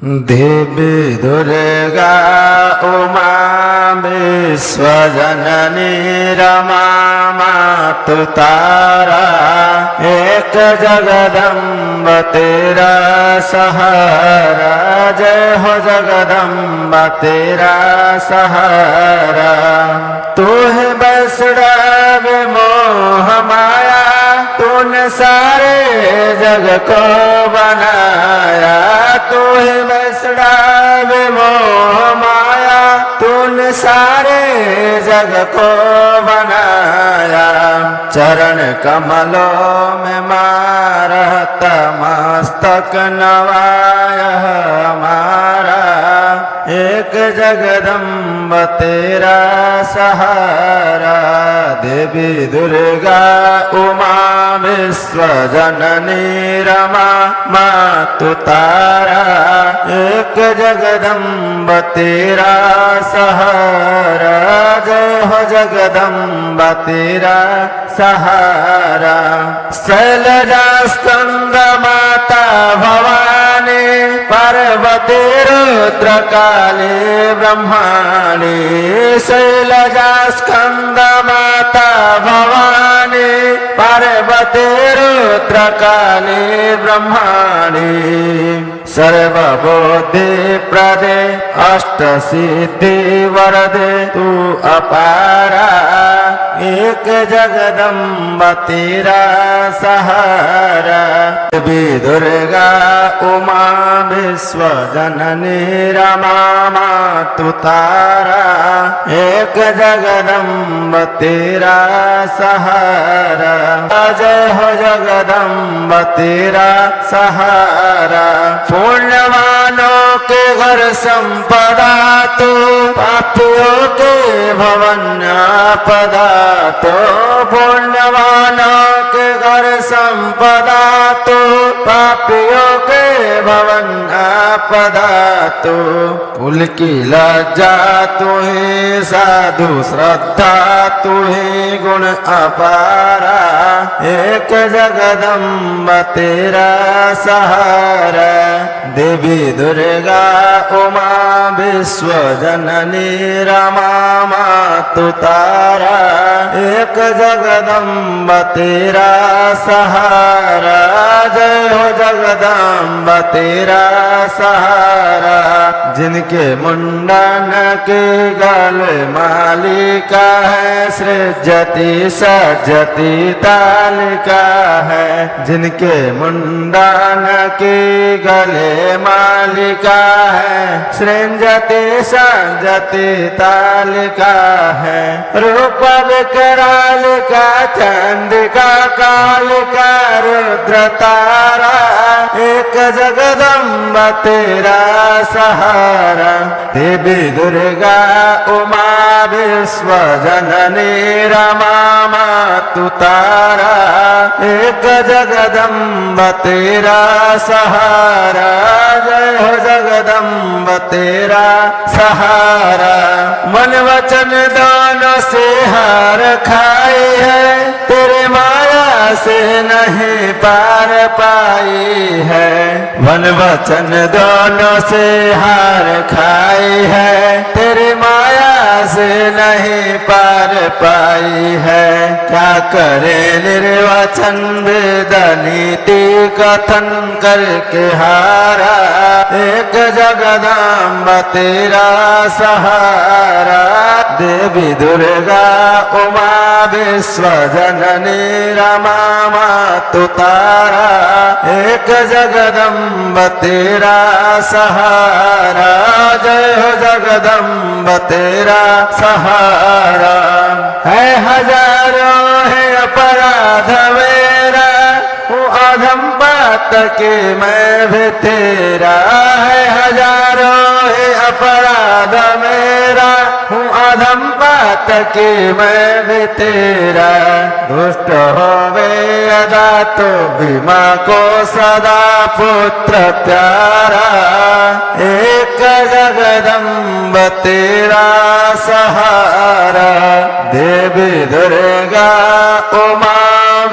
देवी दुर्गा उमा विश्वजननी रमा मातु तारा एक जगदम्ब तेरा सहारा। जय हो जगदम्ब तेरा सहारा। तू है वैष्णव मोह माया, तूने सारे जग को बनाया। तू है वैष्णव मोह माया, तूने सारे जग को बनाया। चरण कमलों में मारत मस्तक नवाया हमारा। एक जगदम्ब तेरा सहारा। देवी दुर्गा उमा विश्वजननी रमा मातु तारा एक जगदम्ब तेरा सहारा। जय हो जगदम्ब तेरा सहारा। शैलजा स्कंद माता भवानी, पार्वती रुद्र काली ब्रह्माणी। शैलजा स्कंद माता भवानी, पार्वती रुद्र काली ब्रह्माणी। सर्वबुद्धि प्रदे अष्ट सिद्धि वरदे तू अपारा। एक जगदम्ब तेरा सहारा। देवी दुर्गा उमा विश्वजननी रमा मातु तारा एक जगदम्ब तेरा सहारा। जय हो जगदम्ब तेरा सहारा। पुण्यवानों के घर संपदा तो, पापियों के भवन आपदा तो। पुण्यवानों के घर संपदा तो, पापियों के भवन आपदा तो। कुल की लज्जा तू ही, साधु श्रद्धा तू ही, गुण अपारा। एक जगदम्ब तेरा सहारा। देवी दुर्गा उमा विश्वजननी रमा मातु तारा एक जगदम्ब तेरा सहारा। जय हो जगदम्ब तेरा सहारा। जिनके मुंडन के गले मालिका है, सृजति सजति तालिका है। जिनके मुंडन के गले मालिका है, सृजति सजति तालिका है। रूप विकरालिका चंडिका कालिका रुद्र तारा एक जगदम्ब तेरा सहारा। देवी दुर्गा उमा विश्वजननी रमा मातु तारा एक जगदम्ब तेरा सहारा। जय हो जगदम्ब तेरा सहारा। मन वचन दोनों से हार खाई है, तेरे माया से नहीं पार पाई है। मन वचन दोनों से हार खाई है, तेरी माया से नहीं पार पाई है। क्या करे निर्वचन वेद नीति कथन करके हारा। एक जगदम्ब तेरा सहारा। देवी दुर्गा उमा विश्वजननी रमा मातु तारा एक जगदम्ब तेरा सहारा। जय हो जगदम्ब तेरा सहारा। है हजारों है अपराध मेरा, हूँ अधम बात के मैं भी तेरा। है हजारों है अपराध मेरा, हूँ अधम बात के मैं भी तेरा। दुष्ट होवे अदा तो भी माँ को सदा पुत्र प्यारा। एक जगदम्ब तेरा सहारा। देवी दुर्गा उमा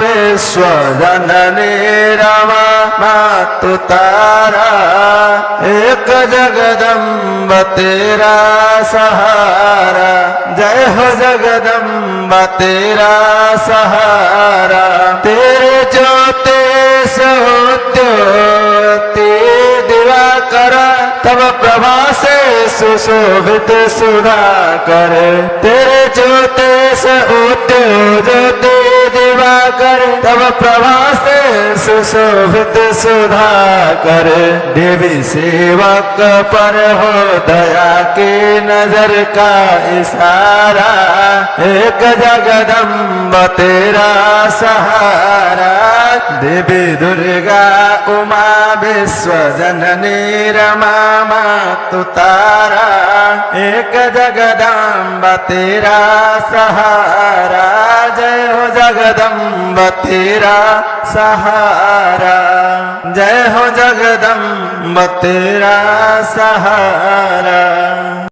विश्वजननी रमा मातु तारा एक एक जगदम्ब तेरा सहारा, जय हो जगदम्ब तेरा सहारा। तेरे ज्योति सहोत्योति दिवाकर, तब प्रभा से सुशोभित सुधाकर। तेरे ज्योति सहोत्योति दिवाकर, तब प्रभा से सुशोभित सुधाकर। देवी सेवक पर हो दया की नजर का इशारा, एक जगदम्ब तेरा सहारा। देवी दुर्गा उमा विश्व जननी रमा मातु तारा, एक जगदम्ब तेरा सहारा। जय हो जगदम्ब तेरा सहारा, जय हो जगदम्ब तेरा सहारा।